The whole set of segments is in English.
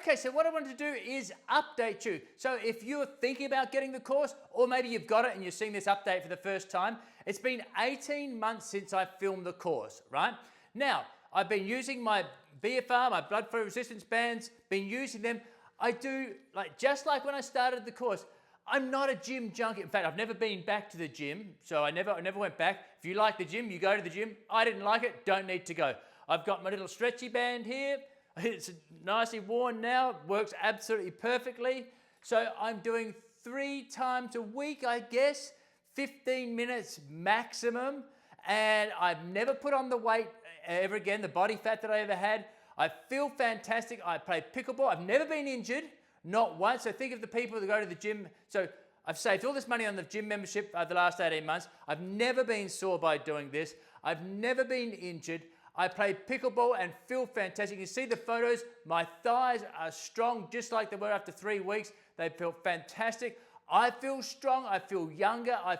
Okay, so what I wanted to do is update you. So if you're thinking about getting the course, or maybe you've got it and you're seeing this update for the first time, it's been 18 months since I filmed the course, right? Now, I've been using my BFR, my blood flow resistance bands, been using them. I do, just like when I started the course, I'm not a gym junkie. In fact, I've never been back to the gym, so I never went back. If you like the gym, you go to the gym. I didn't like it, don't need to go. I've got my little stretchy band here. It's nicely worn now, works absolutely perfectly. So I'm doing 3 times a week, I guess, 15 minutes maximum. And I've never put on the weight ever again, the body fat that I ever had. I feel fantastic. I play pickleball. I've never been injured, not once. So think of the people that go to the gym. So I've saved all this money on the gym membership over the last 18 months. I've never been sore by doing this. I've never been injured. I play pickleball and feel fantastic. You see the photos, my thighs are strong just like they were after 3 weeks. They feel fantastic. I feel strong, I feel younger, I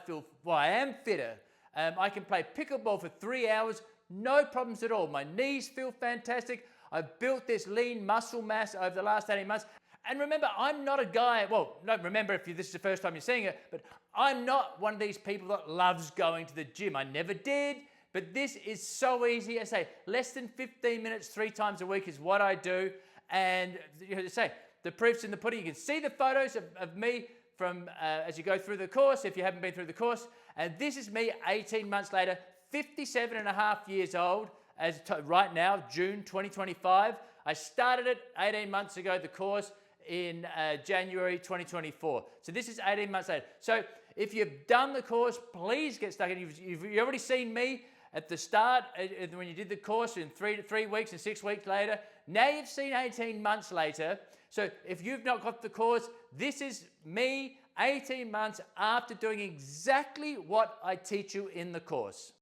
am fitter. I can play pickleball for 3 hours, no problems at all. My knees feel fantastic. I've built this lean muscle mass over the last 18 months. And remember, I'm not a guy, well, not remember if this is the first time you're seeing it, but I'm not one of these people that loves going to the gym. I never did. But this is so easy. I say less than 15 minutes 3 times a week is what I do. And the proof's in the pudding. You can see the photos of me from as you go through the course, if you haven't been through the course. And this is me 18 months later, 57 and a half years old, right now, June 2025. I started it 18 months ago, the course, in January 2024. So this is 18 months later. So if you've done the course, please get stuck in. You've already seen me at the start, when you did the course in 3 weeks and 6 weeks later. Now you've seen 18 months later. So if you've not got the course, this is me 18 months after doing exactly what I teach you in the course.